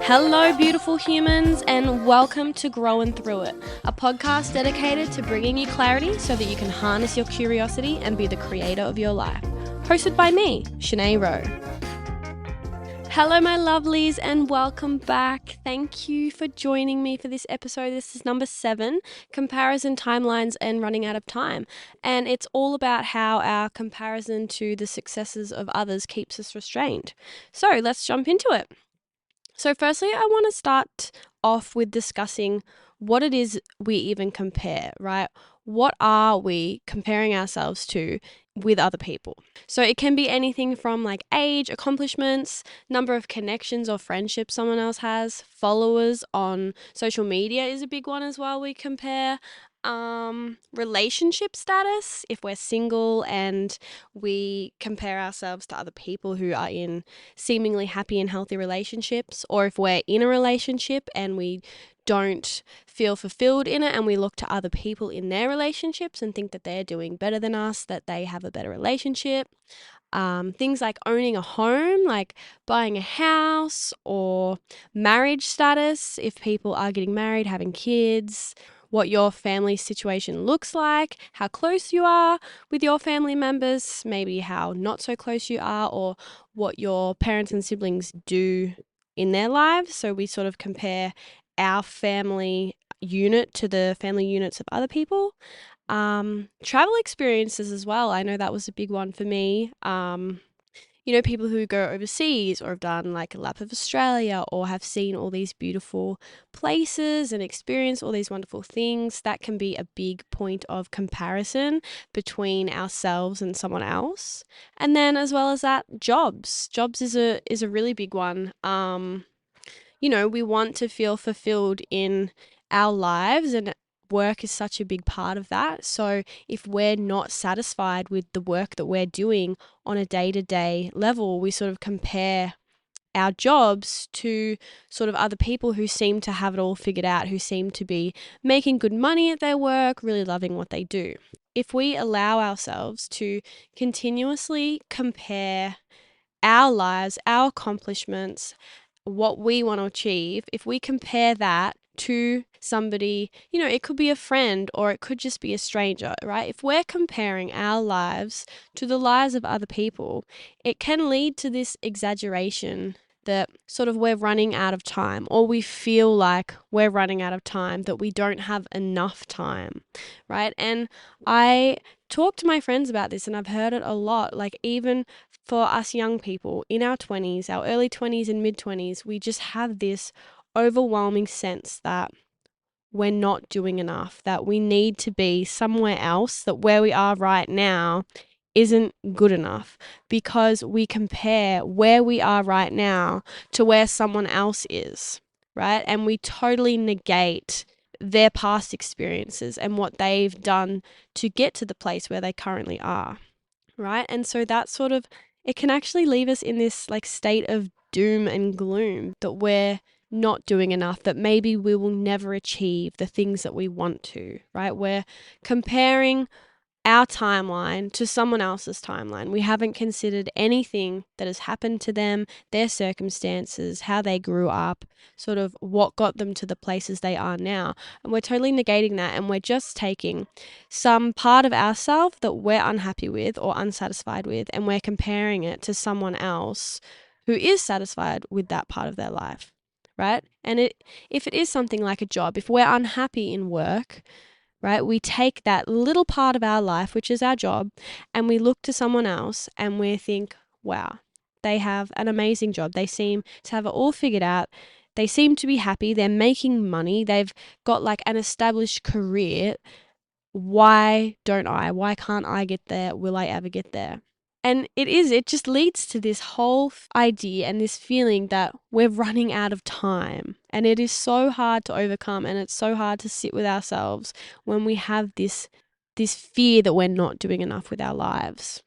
Hello, beautiful humans, and welcome to Growing Through It, a podcast dedicated to bringing you clarity so that you can harness your curiosity and be the creator of your life. Hosted by me, Shanae Rowe. Hello, my lovelies, and welcome back. Thank you for joining me for this episode. This is number 7, Comparison Timelines and Running Out of Time. And it's all about how our comparison to the successes of others keeps us restrained. So let's jump into it. So firstly, I want to start off with discussing what it is we even compare, right? What are we comparing ourselves to with other people? So it can be anything from like age, accomplishments, number of connections or friendships someone else has, followers on social media is a big one as well we compare. Relationship status, if we're single and we compare ourselves to other people who are in seemingly happy and healthy relationships, or if we're in a relationship and we don't feel fulfilled in it and we look to other people in their relationships and think that they're doing better than us, that they have a better relationship. Things like owning a home, like buying a house, or marriage status, if people are getting married, having kids, what your family situation looks like, how close you are with your family members, maybe how not so close you are, or what your parents and siblings do in their lives. So we sort of compare our family unit to the family units of other people. Travel experiences as well. I know that was a big one for me. People who go overseas or have done like a lap of Australia or have seen all these beautiful places and experienced all these wonderful things, that can be a big point of comparison between ourselves and someone else. And then as well as that, jobs. Jobs is a really big one. We want to feel fulfilled in our lives, and work is such a big part of that. So if we're not satisfied with the work that we're doing on a day-to-day level, we sort of compare our jobs to sort of other people who seem to have it all figured out, who seem to be making good money at their work, really loving what they do. If we allow ourselves to continuously compare our lives, our accomplishments, what we want to achieve, if we compare that to somebody, it could be a friend or it could just be a stranger, right? If we're comparing our lives to the lives of other people, it can lead to this exaggeration that sort of we're running out of time, or we feel like we're running out of time, that we don't have enough time, right? And I talk to my friends about this, and I've heard it a lot, like even for us young people in our 20s, our early 20s and mid 20s, we just have this overwhelming sense that we're not doing enough, that we need to be somewhere else, that where we are right now isn't good enough, because we compare where we are right now to where someone else is, right? And we totally negate their past experiences and what they've done to get to the place where they currently are, right? And so that sort of, it can actually leave us in this like state of doom and gloom, that we're not doing enough, that maybe we will never achieve the things that we want to, right? We're comparing our timeline to someone else's timeline. We haven't considered anything that has happened to them, their circumstances, how they grew up, sort of what got them to the places they are now. And we're totally negating that, and we're just taking some part of ourselves that we're unhappy with or unsatisfied with, and we're comparing it to someone else who is satisfied with that part of their life, right? And if it is something like a job, if we're unhappy in work, right, we take that little part of our life, which is our job, and we look to someone else and we think, wow, they have an amazing job. They seem to have it all figured out. They seem to be happy. They're making money. They've got like an established career. Why don't I? Why can't I get there? Will I ever get there? And it just leads to this whole idea and this feeling that we're running out of time. And it is so hard to overcome, and it's so hard to sit with ourselves when we have this fear that we're not doing enough with our lives.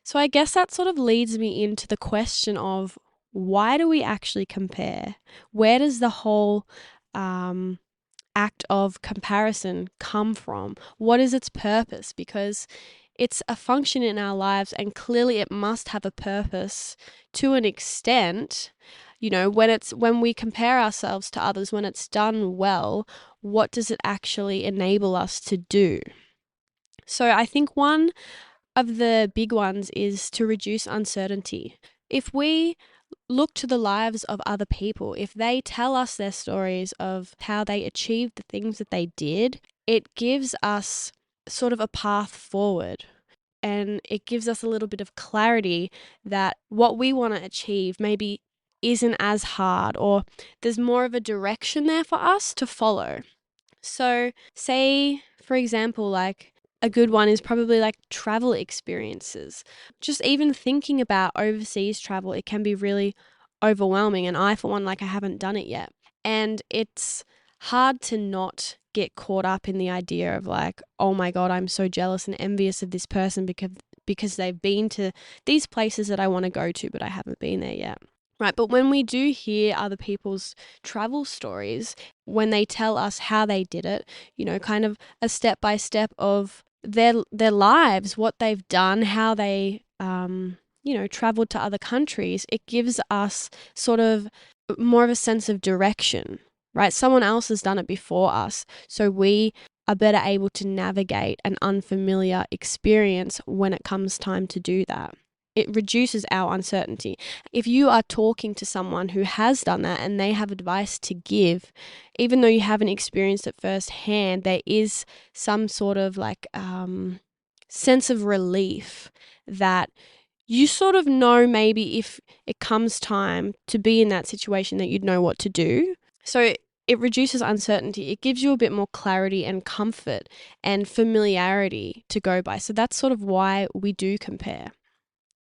So I guess that sort of leads me into the question of, why do we actually compare? Where does the whole act of comparison come from? What is its purpose? Because It's a function in our lives, and clearly it must have a purpose to an extent. When we compare ourselves to others, when it's done well, what does it actually enable us to do? So I think one of the big ones is to reduce uncertainty. If we look to the lives of other people, if they tell us their stories of how they achieved the things that they did, it gives us sort of a path forward. And it gives us a little bit of clarity that what we want to achieve maybe isn't as hard, or there's more of a direction there for us to follow. So, say, for example, like a good one is probably like travel experiences. Just even thinking about overseas travel, it can be really overwhelming. And I, for one, I haven't done it yet. And it's hard to not get caught up in the idea of oh my God, I'm so jealous and envious of this person because they've been to these places that I want to go to, but I haven't been there yet. Right, but when we do hear other people's travel stories, when they tell us how they did it, kind of a step by step of their lives, what they've done, how they traveled to other countries, it gives us sort of more of a sense of direction, right? Someone else has done it before us, so we are better able to navigate an unfamiliar experience when it comes time to do that. It reduces our uncertainty. If you are talking to someone who has done that and they have advice to give, even though you haven't experienced it firsthand, there is some sort of sense of relief that you sort of know maybe if it comes time to be in that situation that you'd know what to do. So it reduces uncertainty. It gives you a bit more clarity and comfort and familiarity to go by. So that's sort of why we do compare.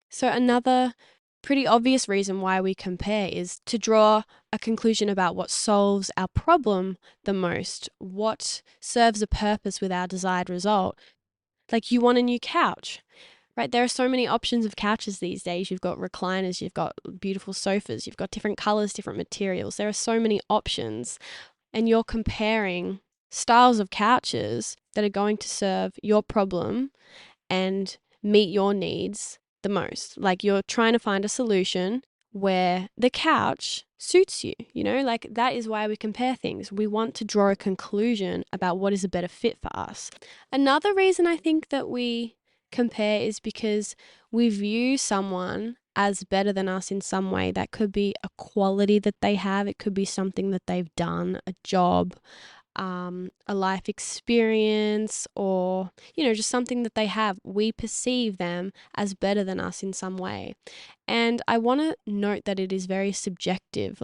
So another pretty obvious reason why we compare is to draw a conclusion about what solves our problem the most, what serves a purpose with our desired result. Like, you want a new couch, right? There are so many options of couches these days. You've got recliners, you've got beautiful sofas, you've got different colors, different materials. There are so many options, and you're comparing styles of couches that are going to serve your problem and meet your needs the most. Like, you're trying to find a solution where the couch suits you, that is why we compare things. We want to draw a conclusion about what is a better fit for us. Another reason I think that we compare is because we view someone as better than us in some way. That could be a quality that they have, it could be something that they've done, a job, a life experience, or just something that they have. We perceive them as better than us in some way, and I want to note that it is very subjective.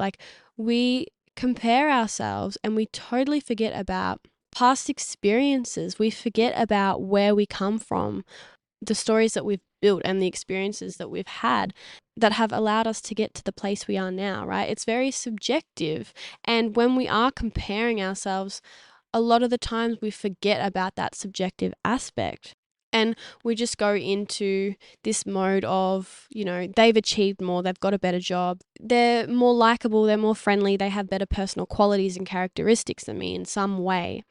We compare ourselves and we totally forget about past experiences. We forget about where we come from, the stories that we've built and the experiences that we've had that have allowed us to get to the place we are now, right? It's very subjective. And when we are comparing ourselves, a lot of the times we forget about that subjective aspect. And we just go into this mode of, they've achieved more, they've got a better job, they're more likable, they're more friendly, they have better personal qualities and characteristics than me in some way.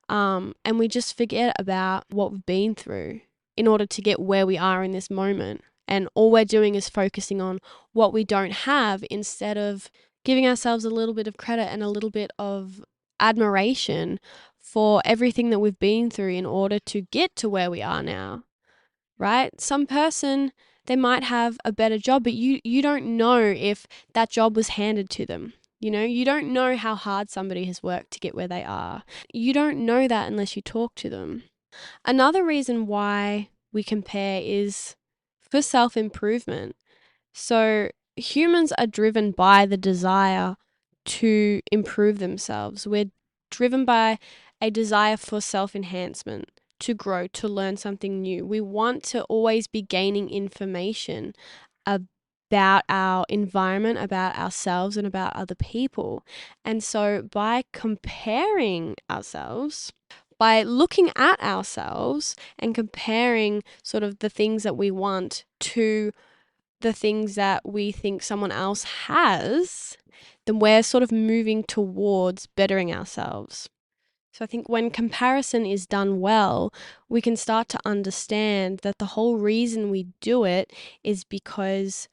And we just forget about what we've been through in order to get where we are in this moment. And all we're doing is focusing on what we don't have instead of giving ourselves a little bit of credit and a little bit of admiration for everything that we've been through in order to get to where we are now, right? Some person, they might have a better job, but you don't know if that job was handed to them. You don't know how hard somebody has worked to get where they are. You don't know that unless you talk to them. Another reason why we compare is for self-improvement. So humans are driven by the desire to improve themselves. We're driven by a desire for self-enhancement, to grow, to learn something new. We want to always be gaining information about our environment, about ourselves, and about other people. And so by comparing ourselves, by looking at ourselves and comparing sort of the things that we want to the things that we think someone else has, then we're sort of moving towards bettering ourselves. So I think when comparison is done well, we can start to understand that the whole reason we do it is because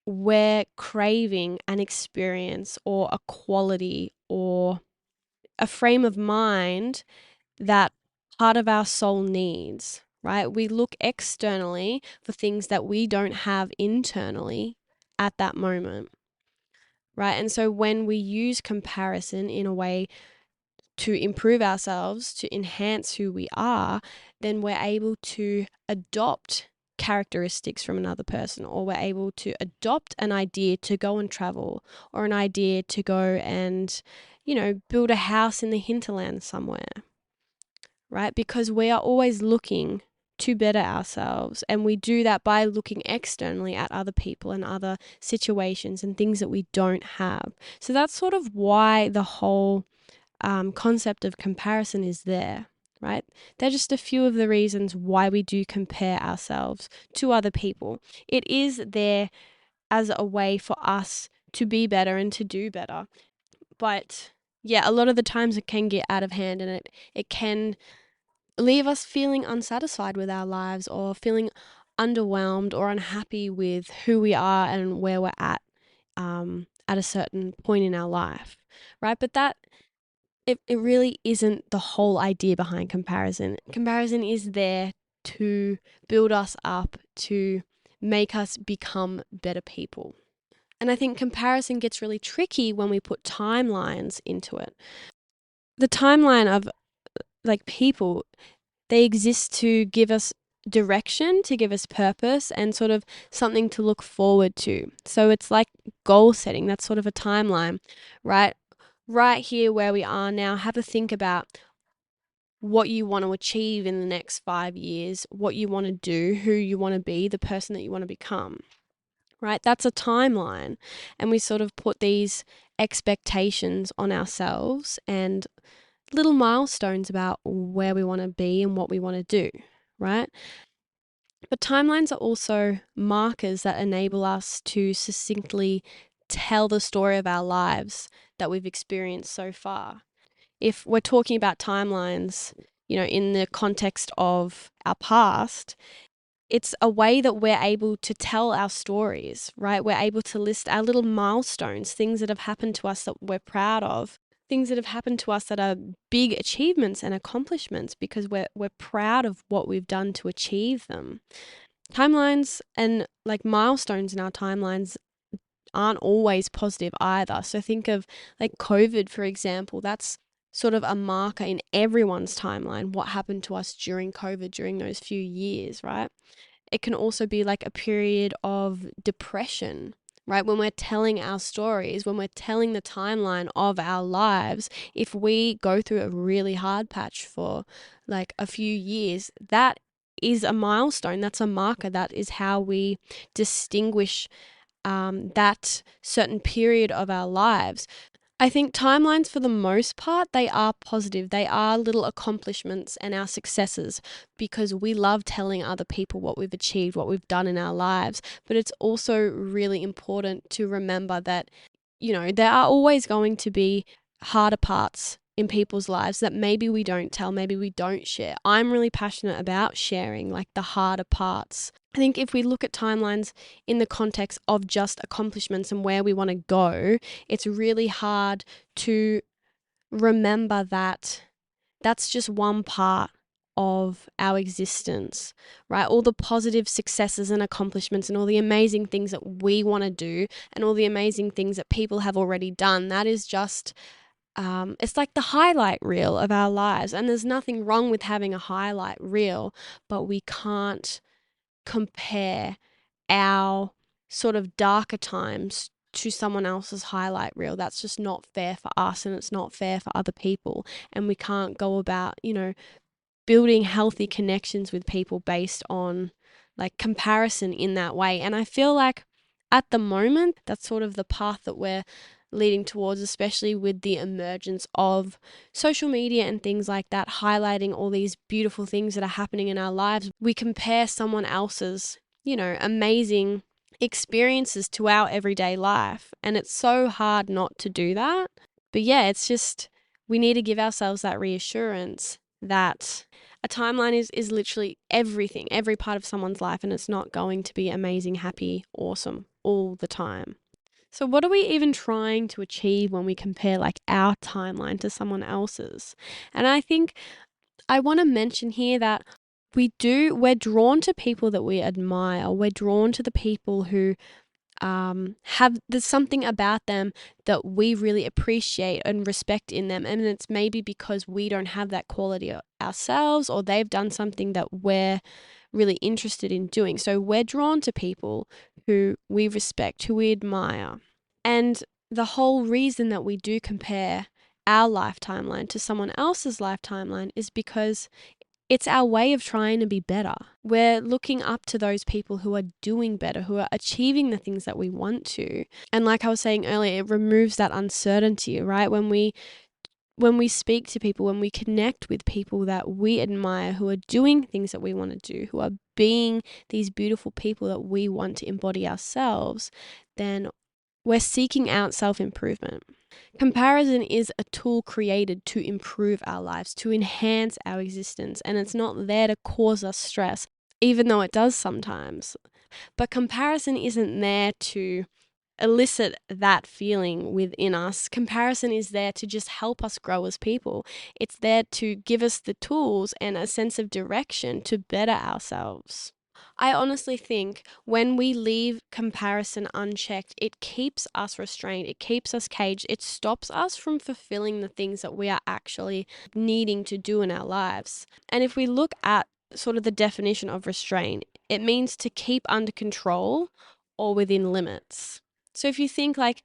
we're craving an experience or a quality or a frame of mind that part of our soul needs, right? We look externally for things that we don't have internally at that moment, right? And so when we use comparison in a way to improve ourselves, to enhance who we are, then we're able to adopt characteristics from another person, or we're able to adopt an idea to go and travel, or an idea to go and, build a house in the hinterland somewhere, right? Because we are always looking to better ourselves, and we do that by looking externally at other people and other situations and things that we don't have. So that's sort of why the whole concept of comparison is there, right? They're just a few of the reasons why we do compare ourselves to other people. It is there as a way for us to be better and to do better. But yeah, a lot of the times it can get out of hand, and it can leave us feeling unsatisfied with our lives, or feeling underwhelmed or unhappy with who we are and where we're at a certain point in our life, right? But it really isn't the whole idea behind comparison. Comparison is there to build us up, to make us become better people. And I think comparison gets really tricky when we put timelines into it. The timeline of people, they exist to give us direction, to give us purpose, and sort of something to look forward to. So it's like goal setting. That's sort of a timeline, right? Right here where we are now, have a think about what you want to achieve in the next 5 years, what you want to do, who you want to be, the person that you want to become, right? That's a timeline. And we sort of put these expectations on ourselves and little milestones about where we want to be and what we want to do, right? But timelines are also markers that enable us to succinctly tell the story of our lives that we've experienced so far. If we're talking about timelines, in the context of our past, it's a way that we're able to tell our stories, right? We're able to list our little milestones, things that have happened to us that we're proud of, things that have happened to us that are big achievements and accomplishments because we're proud of what we've done to achieve them. Timelines and milestones in our timelines aren't always positive either. So think of COVID, for example. That's sort of a marker in everyone's timeline, what happened to us during COVID, during those few years, right? It can also be a period of depression, right? When we're telling our stories, when we're telling the timeline of our lives, if we go through a really hard patch for a few years, that is a milestone. That's a marker. That is how we distinguish that certain period of our lives. I think timelines, for the most part, they are positive. They are little accomplishments and our successes, because we love telling other people what we've achieved, what we've done in our lives. But it's also really important to remember that, there are always going to be harder parts in people's lives that maybe we don't tell, maybe we don't share. I'm really passionate about sharing the harder parts. I think if we look at timelines in the context of just accomplishments and where we want to go, it's really hard to remember that that's just one part of our existence, right? All the positive successes and accomplishments and all the amazing things that we want to do and all the amazing things that people have already done, that is just it's like the highlight reel of our lives. And there's nothing wrong with having a highlight reel, but we can't compare our sort of darker times to someone else's highlight reel. That's just not fair for us, and it's not fair for other people. And we can't go about, building healthy connections with people based on comparison in that way. And I feel like at the moment, that's sort of the path that we're leading towards, especially with the emergence of social media and things like that, highlighting all these beautiful things that are happening in our lives. We compare someone else's, amazing experiences to our everyday life. And it's so hard not to do that. But yeah, it's just we need to give ourselves that reassurance that a timeline is literally everything, every part of someone's life, and it's not going to be amazing, happy, awesome all the time. So what are we even trying to achieve when we compare like our timeline to someone else's? And I think I want to mention here that we're drawn to people that we admire. We're drawn to the people who there's something about them that we really appreciate and respect in them. And it's maybe because we don't have that quality ourselves, or they've done something that we're really interested in doing. So we're drawn to people who we respect, who we admire. And the whole reason that we do compare our life timeline to someone else's life timeline is because it's our way of trying to be better. We're looking up to those people who are doing better, who are achieving the things that we want to. And like I was saying earlier, it removes that uncertainty, right? When we speak to people, when we connect with people that we admire, who are doing things that we want to do, who are being these beautiful people that we want to embody ourselves, then we're seeking out self-improvement. Comparison is a tool created to improve our lives, to enhance our existence, and it's not there to cause us stress, even though it does sometimes. But comparison isn't there to elicit that feeling within us. Comparison is there to just help us grow as people. It's there to give us the tools and a sense of direction to better ourselves. I honestly think when we leave comparison unchecked, it keeps us restrained, it keeps us caged, it stops us from fulfilling the things that we are actually needing to do in our lives. And if we look at sort of the definition of restraint, it means to keep under control or within limits. So if you think like,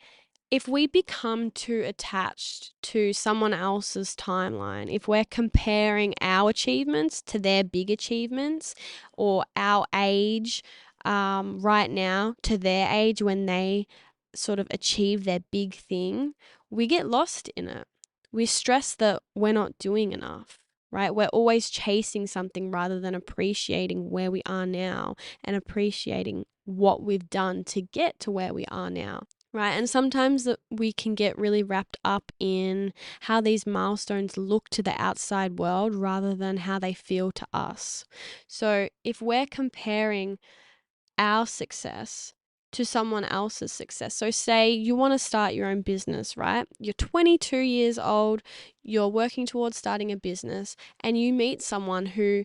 if we become too attached to someone else's timeline, if we're comparing our achievements to their big achievements, or our age right now to their age when they sort of achieve their big thing, we get lost in it. We stress that we're not doing enough, right? We're always chasing something rather than appreciating where we are now and appreciating what we've done to get to where we are now. Right. And sometimes we can get really wrapped up in how these milestones look to the outside world rather than how they feel to us. So if we're comparing our success to someone else's success, so say you want to start your own business, right? You're 22 years old, you're working towards starting a business, and you meet someone who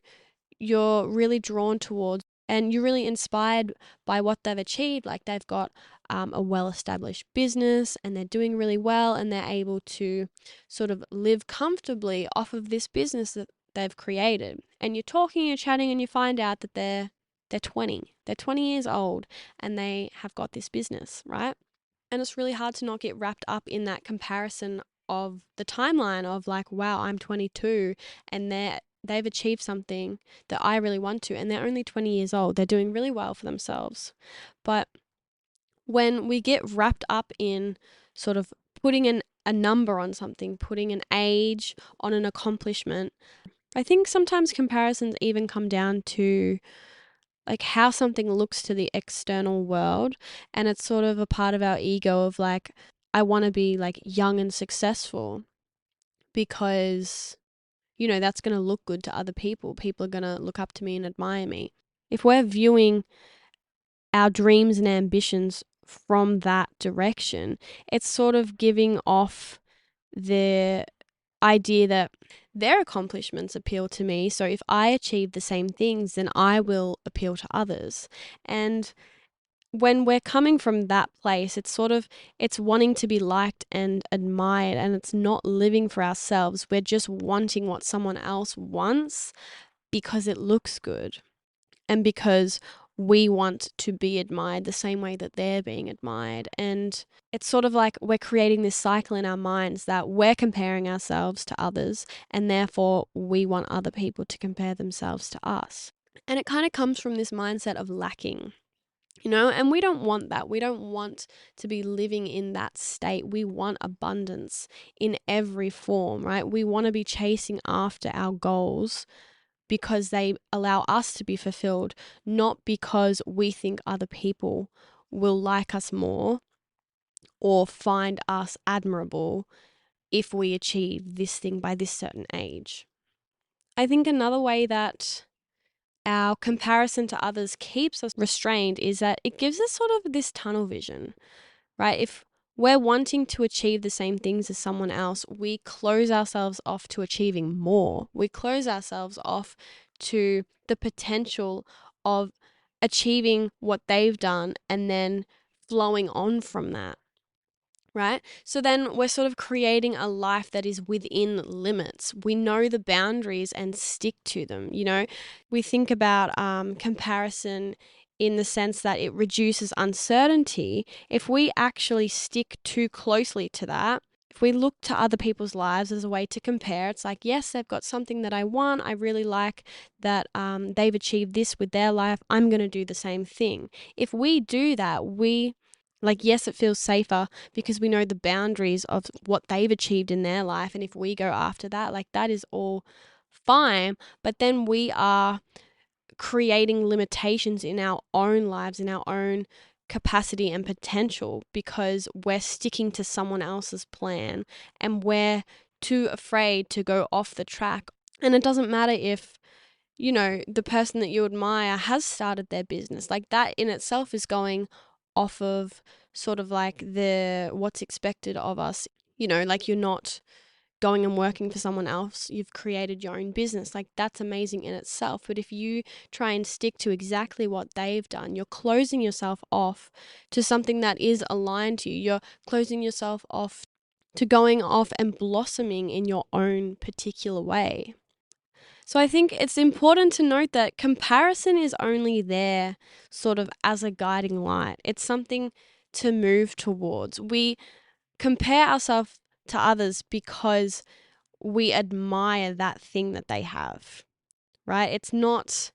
you're really drawn towards and you're really inspired by what they've achieved. Like they've got a well-established business and they're doing really well and they're able to sort of live comfortably off of this business that they've created. And you're talking, you're chatting, and you find out that they're 20. They're 20 years old and they have got this business, right? And it's really hard to not get wrapped up in that comparison of the timeline of like, wow, I'm 22 and they've achieved something that I really want to, and they're only 20 years old. They're doing really well for themselves. But when we get wrapped up in sort of putting a number on something, putting an age on an accomplishment, I think sometimes comparisons even come down to like how something looks to the external world, and it's sort of a part of our ego of like, I want to be like young and successful because that's going to look good to other people. People are going to look up to me and admire me. If we're viewing our dreams and ambitions from that direction, it's sort of giving off the idea that their accomplishments appeal to me. So if I achieve the same things, then I will appeal to others. And when we're coming from that place, it's wanting to be liked and admired, and it's not living for ourselves. We're just wanting what someone else wants because it looks good and because we want to be admired the same way that they're being admired. And it's sort of like we're creating this cycle in our minds that we're comparing ourselves to others, and therefore we want other people to compare themselves to us. And it kind of comes from this mindset of lacking. And we don't want that. We don't want to be living in that state. We want abundance in every form, right? We want to be chasing after our goals because they allow us to be fulfilled, not because we think other people will like us more or find us admirable if we achieve this thing by this certain age. I think another way that our comparison to others keeps us restrained is that it gives us sort of this tunnel vision, right? If we're wanting to achieve the same things as someone else, we close ourselves off to achieving more. We close ourselves off to the potential of achieving what they've done and then flowing on from that. Right? So then we're sort of creating a life that is within limits. We know the boundaries and stick to them. We think about comparison in the sense that it reduces uncertainty. If we actually stick too closely to that, if we look to other people's lives as a way to compare, it's like, yes, they've got something that I want. I really like that they've achieved this with their life. I'm going to do the same thing. If we do that, yes, it feels safer because we know the boundaries of what they've achieved in their life. And if we go after that, that is all fine. But then we are creating limitations in our own lives, in our own capacity and potential, because we're sticking to someone else's plan and we're too afraid to go off the track. And it doesn't matter if the person that you admire has started their business. That in itself is going off of sort of the what's expected of us. You're not going and working for someone else. You've created your own business. That's amazing in itself. But if you try and stick to exactly what they've done, you're closing yourself off to something that is aligned to you. You're closing yourself off to going off and blossoming in your own particular way. So I think it's important to note that comparison is only there sort of as a guiding light. It's something to move towards. We compare ourselves to others because we admire that thing that they have, right? It's not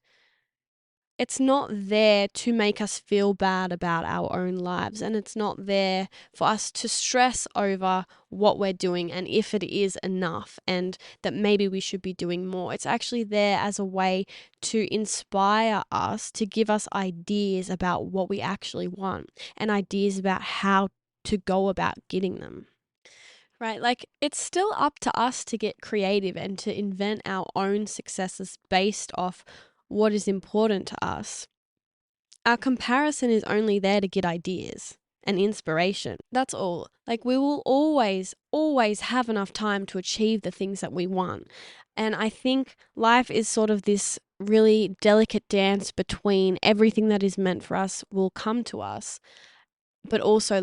there to make us feel bad about our own lives, and it's not there for us to stress over what we're doing and if it is enough and that maybe we should be doing more. It's actually there as a way to inspire us, to give us ideas about what we actually want and ideas about how to go about getting them. Right? It's still up to us to get creative and to invent our own successes based off what is important to us. Our comparison is only there to get ideas and inspiration. That's all. We will always have enough time to achieve the things that we want. And I think life is sort of this really delicate dance between everything that is meant for us will come to us, but also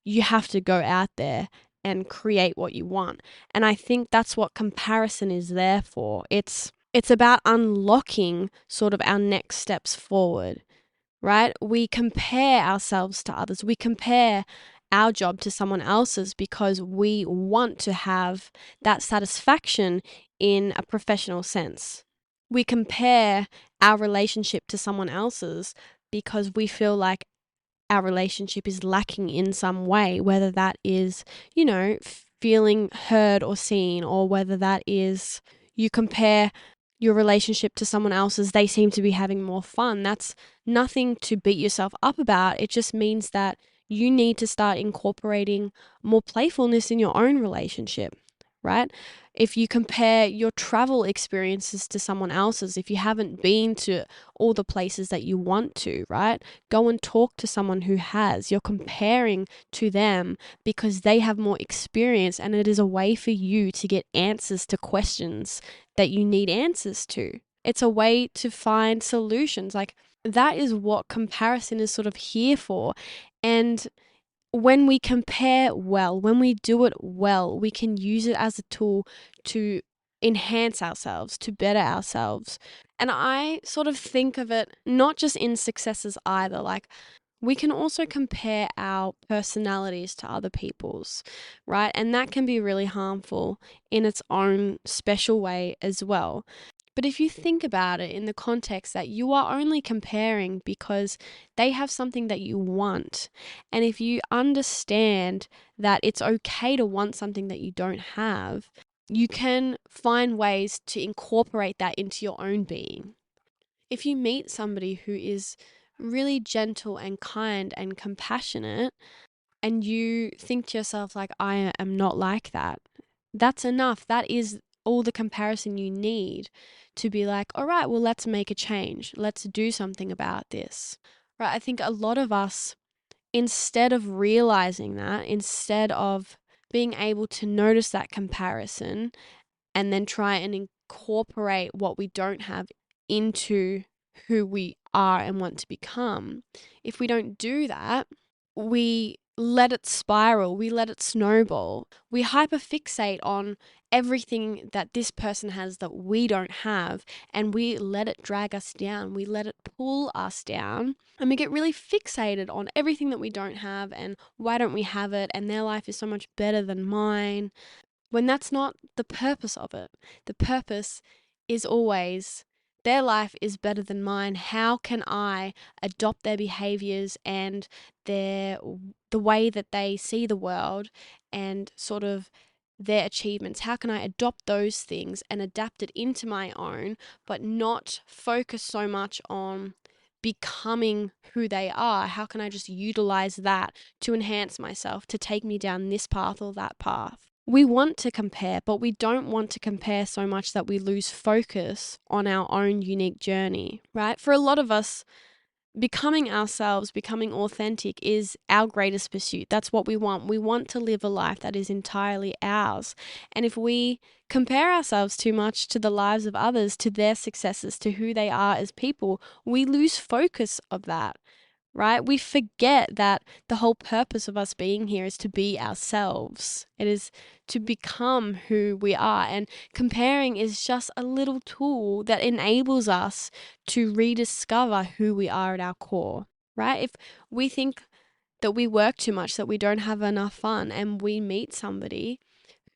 you have to go out there and create what you want. And I think that's what comparison is there for. It's about unlocking sort of our next steps forward, right? We compare ourselves to others. We compare our job to someone else's because we want to have that satisfaction in a professional sense. We compare our relationship to someone else's because we feel like our relationship is lacking in some way, whether that is, feeling heard or seen, or whether that is you compare your relationship to someone else's, they seem to be having more fun. That's nothing to beat yourself up about. It just means that you need to start incorporating more playfulness in your own relationship, right? If you compare your travel experiences to someone else's, if you haven't been to all the places that you want to, right? Go and talk to someone who has. You're comparing to them because they have more experience, and it is a way for you to get answers to questions that you need answers to. It's a way to find solutions. That is what comparison is sort of here for. And when we compare well, when we do it well, we can use it as a tool to enhance ourselves, to better ourselves. And I sort of think of it not just in successes either. We can also compare our personalities to other people's, right? And that can be really harmful in its own special way as well. But if you think about it in the context that you are only comparing because they have something that you want, and if you understand that it's okay to want something that you don't have, you can find ways to incorporate that into your own being. If you meet somebody who is really gentle and kind and compassionate, and you think to yourself, I am not like that, That's enough. That is all the comparison you need to be like, all right, well, let's make a change. Let's do something about this. Right? I think a lot of us, instead of realizing that, instead of being able to notice that comparison and then try and incorporate what we don't have into who we are and want to become, if we don't do that, we let it spiral, we let it snowball. We hyperfixate on everything that this person has that we don't have, and we let it drag us down. We let it pull us down, and we get really fixated on everything that we don't have and why don't we have it, and their life is so much better than mine, when that's not the purpose of it. The purpose is always, their life is better than mine. How can I adopt their behaviors and the way that they see the world and sort of their achievements? How can I adopt those things and adapt it into my own, but not focus so much on becoming who they are? How can I just utilize that to enhance myself, to take me down this path or that path? We want to compare, but we don't want to compare so much that we lose focus on our own unique journey, right? For a lot of us, becoming ourselves, becoming authentic is our greatest pursuit. That's what we want. We want to live a life that is entirely ours. And if we compare ourselves too much to the lives of others, to their successes, to who they are as people, we lose focus of that. Right? We forget that the whole purpose of us being here is to be ourselves. It is to become who we are. And comparing is just a little tool that enables us to rediscover who we are at our core, right? If we think that we work too much, that we don't have enough fun, and we meet somebody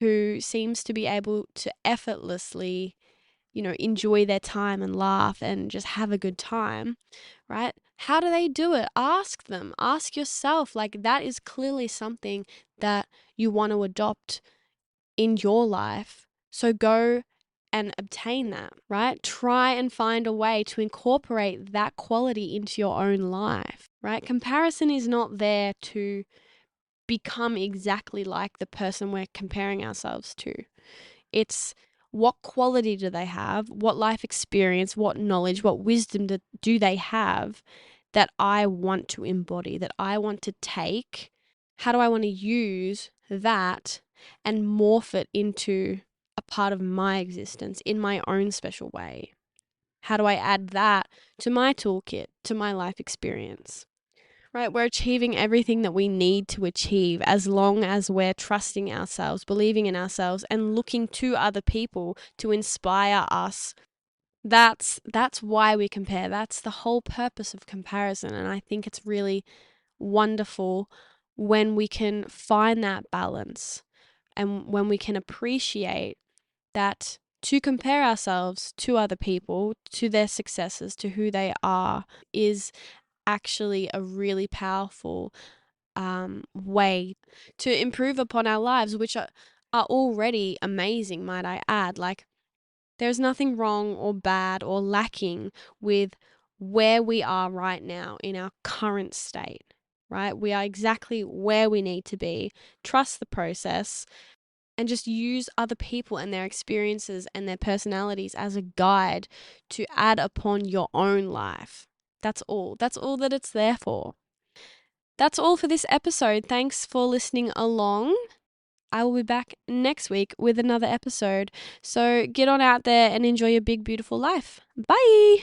who seems to be able to effortlessly, enjoy their time and laugh and just have a good time, right? How do they do it? Ask them. Ask yourself. Like, that is clearly something that you want to adopt in your life. So go and obtain that, right? Try and find a way to incorporate that quality into your own life, right? Comparison is not there to become exactly like the person we're comparing ourselves to. It's, what quality do they have? What life experience, what knowledge, what wisdom do they have that I want to embody, that I want to take? How do I want to use that and morph it into a part of my existence in my own special way? How do I add that to my toolkit, to my life experience? Right, we're achieving everything that we need to achieve as long as we're trusting ourselves, believing in ourselves, and looking to other people to inspire us. That's why we compare. That's the whole purpose of comparison. And I think it's really wonderful when we can find that balance and when we can appreciate that to compare ourselves to other people, to their successes, to who they are, is actually a really powerful way to improve upon our lives, which are already amazing, might I add. Like, there's nothing wrong or bad or lacking with where we are right now in our current state, right? We are exactly where we need to be. Trust the process and just use other people and their experiences and their personalities as a guide to add upon your own life. That's all. That's all that it's there for. That's all for this episode. Thanks for listening along. I will be back next week with another episode. So get on out there and enjoy your big, beautiful life. Bye.